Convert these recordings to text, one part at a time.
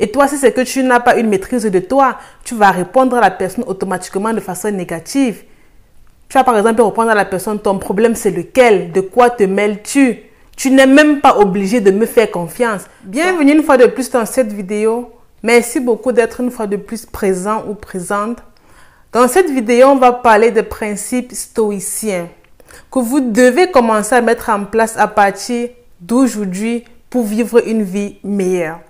Et toi, si c'est que tu n'as pas une maîtrise de toi, tu vas répondre à la personne automatiquement de façon négative. Tu vas par exemple répondre à la personne, ton problème c'est lequel? De quoi te mêles-tu? Tu n'es même pas obligé de me faire confiance. Bienvenue une fois de plus dans cette vidéo. Merci beaucoup d'être une fois de plus présent ou présente. Dans cette vidéo, on va parler des principes stoïciens que vous devez commencer à mettre en place à partir d'aujourd'hui pour vivre une vie meilleure.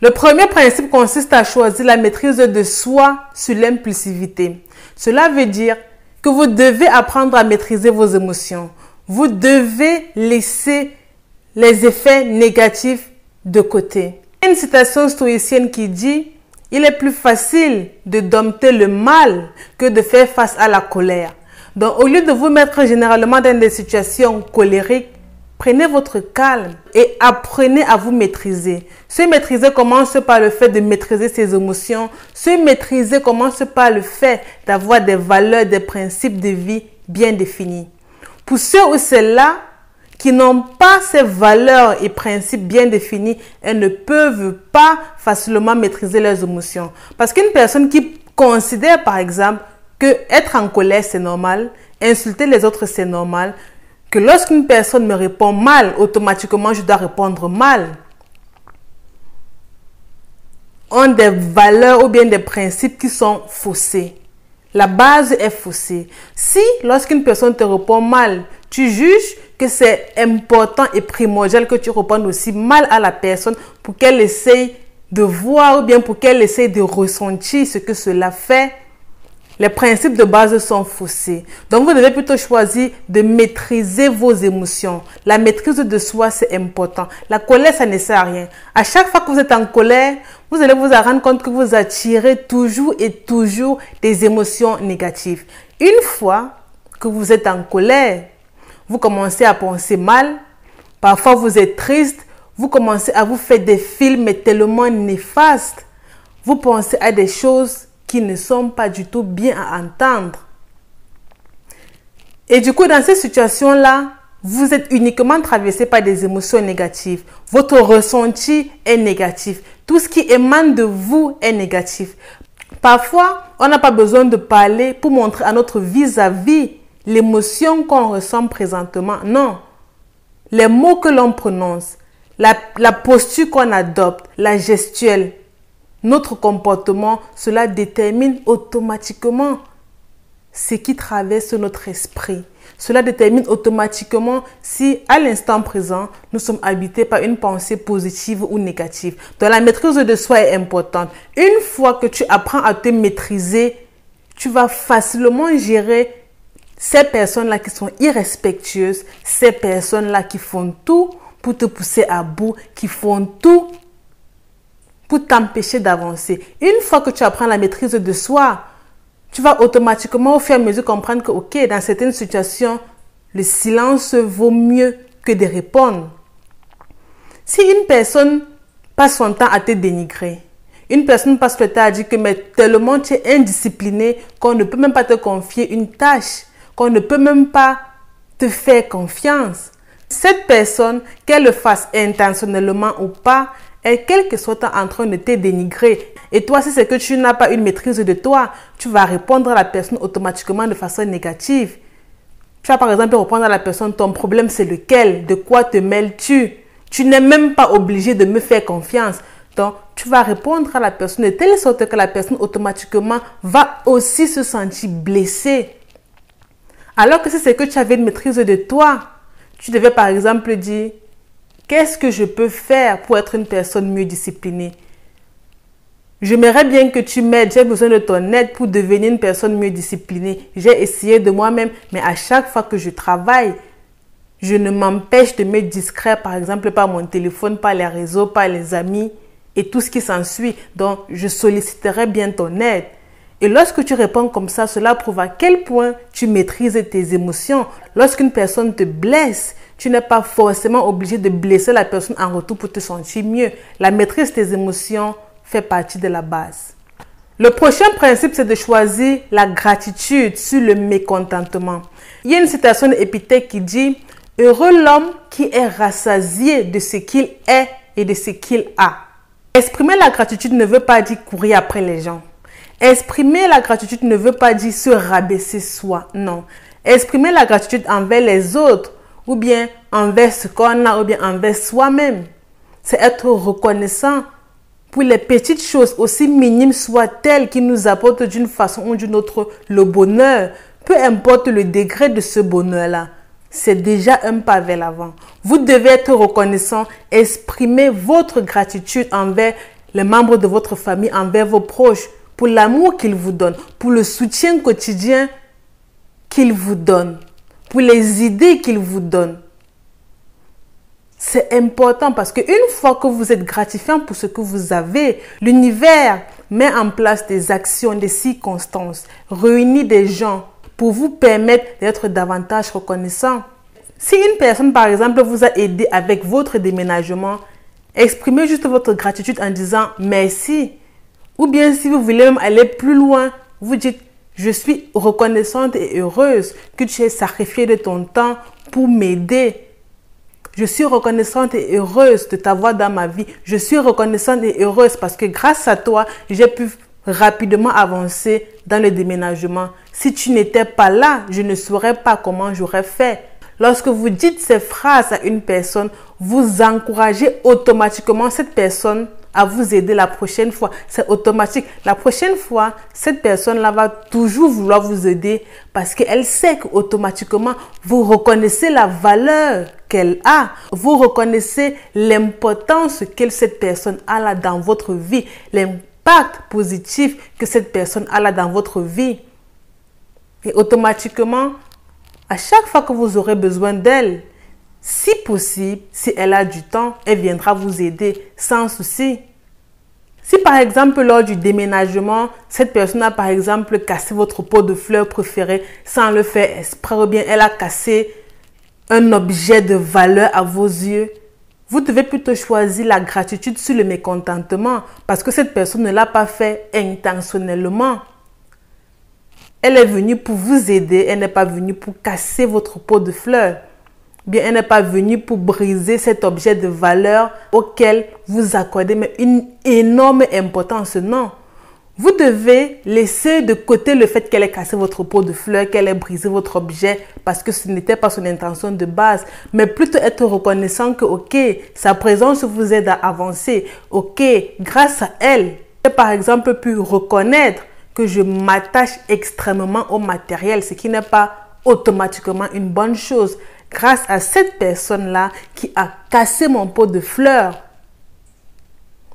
Le premier principe consiste à choisir la maîtrise de soi sur l'impulsivité. Cela veut dire que vous devez apprendre à maîtriser vos émotions. Vous devez laisser les effets négatifs de côté. Il y a une citation stoïcienne qui dit « Il est plus facile de dompter le mal que de faire face à la colère. » Donc, au lieu de vous mettre généralement dans des situations colériques, prenez votre calme et apprenez à vous maîtriser. Se maîtriser commence par le fait de maîtriser ses émotions. Se maîtriser commence par le fait d'avoir des valeurs, des principes de vie bien définis. Pour ceux ou celles-là qui n'ont pas ces valeurs et principes bien définis, elles ne peuvent pas facilement maîtriser leurs émotions. Parce qu'une personne qui considère par exemple que être en colère c'est normal, insulter les autres c'est normal, que lorsqu'une personne me répond mal, automatiquement je dois répondre mal, ont des valeurs ou bien des principes qui sont faussés. La base est faussée. Si lorsqu'une personne te répond mal, tu juges que c'est important et primordial que tu répondes aussi mal à la personne pour qu'elle essaye de voir ou bien pour qu'elle essaye de ressentir ce que cela fait, les principes de base sont faussés. Donc, vous devez plutôt choisir de maîtriser vos émotions. La maîtrise de soi, c'est important. La colère, ça ne sert à rien. À chaque fois que vous êtes en colère, vous allez vous rendre compte que vous attirez toujours et toujours des émotions négatives. Une fois que vous êtes en colère, vous commencez à penser mal. Parfois, vous êtes triste. Vous commencez à vous faire des films tellement néfastes. Vous pensez à des choses qui ne sont pas du tout bien à entendre. Et du coup, dans ces situations-là, vous êtes uniquement traversé par des émotions négatives. Votre ressenti est négatif. Tout ce qui émane de vous est négatif. Parfois, on n'a pas besoin de parler pour montrer à notre vis-à-vis l'émotion qu'on ressent présentement. Non. Les mots que l'on prononce, la posture qu'on adopte, la gestuelle, notre comportement, cela détermine automatiquement ce qui traverse notre esprit. Cela détermine automatiquement si, à l'instant présent, nous sommes habités par une pensée positive ou négative. Donc, la maîtrise de soi est importante. Une fois que tu apprends à te maîtriser, tu vas facilement gérer ces personnes-là qui sont irrespectueuses, ces personnes-là qui font tout pour te pousser à bout, qui font tout pour t'empêcher d'avancer. Une fois que tu apprends la maîtrise de soi, tu vas automatiquement au fur et à mesure comprendre que, ok, dans certaines situations, le silence vaut mieux que de répondre. Si une personne passe son temps à te dénigrer, une personne passe le temps à dire que mais tellement tu es indiscipliné qu'on ne peut même pas te confier une tâche, qu'on ne peut même pas te faire confiance. Cette personne, qu'elle le fasse intentionnellement ou pas, et quel que soit en train de te dénigrer. Et toi, si c'est que tu n'as pas une maîtrise de toi, tu vas répondre à la personne automatiquement de façon négative. Tu vas par exemple répondre à la personne, ton problème c'est lequel? De quoi te mêles-tu? Tu n'es même pas obligé de me faire confiance. Donc, tu vas répondre à la personne de telle sorte que la personne automatiquement va aussi se sentir blessée. Alors que si c'est que tu avais une maîtrise de toi, tu devais par exemple dire, qu'est-ce que je peux faire pour être une personne mieux disciplinée? J'aimerais bien que tu m'aides. J'ai besoin de ton aide pour devenir une personne mieux disciplinée. J'ai essayé de moi-même, mais à chaque fois que je travaille, je ne m'empêche de me distraire, par exemple, par mon téléphone, par les réseaux, par les amis et tout ce qui s'ensuit. Donc, je solliciterai bien ton aide. Et lorsque tu réponds comme ça, cela prouve à quel point tu maîtrises tes émotions. Lorsqu'une personne te blesse, tu n'es pas forcément obligé de blesser la personne en retour pour te sentir mieux. La maîtrise des émotions fait partie de la base. Le prochain principe, c'est de choisir la gratitude sur le mécontentement. Il y a une citation d'Épithète qui dit « Heureux l'homme qui est rassasié de ce qu'il est et de ce qu'il a. » Exprimer la gratitude ne veut pas dire courir après les gens. Exprimer la gratitude ne veut pas dire se rabaisser soi, non. Exprimer la gratitude envers les autres, ou bien envers ce qu'on a, ou bien envers soi-même. C'est être reconnaissant pour les petites choses, aussi minimes soient-elles, qui nous apportent d'une façon ou d'une autre le bonheur. Peu importe le degré de ce bonheur-là, c'est déjà un pas vers l'avant. Vous devez être reconnaissant, exprimer votre gratitude envers les membres de votre famille, envers vos proches, pour l'amour qu'ils vous donnent, pour le soutien quotidien qu'ils vous donnent, pour les idées qu'ils vous donnent. C'est important parce qu'une fois que vous êtes gratifiant pour ce que vous avez, l'univers met en place des actions, des circonstances, réunit des gens pour vous permettre d'être davantage reconnaissant. Si une personne, par exemple, vous a aidé avec votre déménagement, exprimez juste votre gratitude en disant merci. Ou bien si vous voulez même aller plus loin, vous dites « Je suis reconnaissante et heureuse que tu aies sacrifié de ton temps pour m'aider. Je suis reconnaissante et heureuse de t'avoir dans ma vie. Je suis reconnaissante et heureuse parce que grâce à toi, j'ai pu rapidement avancer dans le déménagement. Si tu n'étais pas là, je ne saurais pas comment j'aurais fait. » Lorsque vous dites ces phrases à une personne, vous encouragez automatiquement cette personne à vous aider la prochaine fois. C'est automatique. La prochaine fois, cette personne-là va toujours vouloir vous aider parce qu'elle sait qu'automatiquement, vous reconnaissez la valeur qu'elle a. Vous reconnaissez l'importance que cette personne a là dans votre vie, l'impact positif que cette personne a là dans votre vie. Et automatiquement, à chaque fois que vous aurez besoin d'elle, si possible, si elle a du temps, elle viendra vous aider sans souci. Si par exemple, lors du déménagement, cette personne a par exemple cassé votre pot de fleurs préféré sans le faire exprès, ou bien elle a cassé un objet de valeur à vos yeux, vous devez plutôt choisir la gratitude sur le mécontentement parce que cette personne ne l'a pas fait intentionnellement. Elle est venue pour vous aider, elle n'est pas venue pour casser votre pot de fleurs. Bien, elle n'est pas venue pour briser cet objet de valeur auquel vous accordez une énorme importance. Non. Vous devez laisser de côté le fait qu'elle ait cassé votre pot de fleurs, qu'elle ait brisé votre objet parce que ce n'était pas son intention de base. Mais plutôt être reconnaissant que, ok, sa présence vous aide à avancer. Ok, grâce à elle, j'ai par exemple pu reconnaître que je m'attache extrêmement au matériel, ce qui n'est pas automatiquement une bonne chose. Grâce à cette personne-là qui a cassé mon pot de fleurs,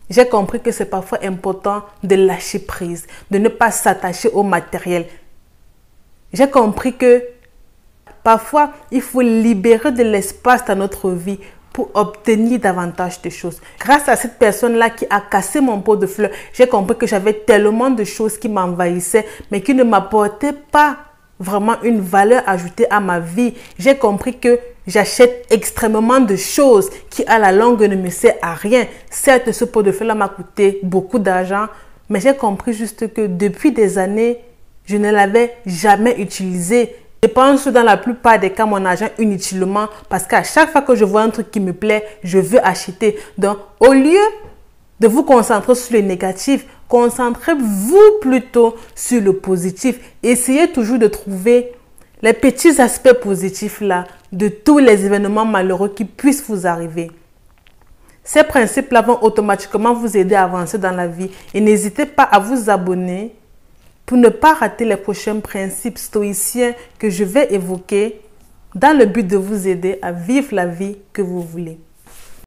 j'ai compris que c'est parfois important de lâcher prise, de ne pas s'attacher au matériel. J'ai compris que parfois, il faut libérer de l'espace dans notre vie pour obtenir davantage de choses. Grâce à cette personne-là qui a cassé mon pot de fleurs, j'ai compris que j'avais tellement de choses qui m'envahissaient, mais qui ne m'apportaient pas vraiment une valeur ajoutée à ma vie. J'ai compris que j'achète extrêmement de choses qui à la longue ne me servent à rien. Certes, ce pot de fleurs m'a coûté beaucoup d'argent, mais j'ai compris juste que depuis des années, je ne l'avais jamais utilisé. Je dépense dans la plupart des cas mon argent inutilement parce qu'à chaque fois que je vois un truc qui me plaît, je veux acheter. Donc, au lieu de vous concentrer sur le négatif, concentrez-vous plutôt sur le positif. Essayez toujours de trouver les petits aspects positifs là de tous les événements malheureux qui puissent vous arriver. Ces principes-là vont automatiquement vous aider à avancer dans la vie. Et n'hésitez pas à vous abonner pour ne pas rater les prochains principes stoïciens que je vais évoquer dans le but de vous aider à vivre la vie que vous voulez.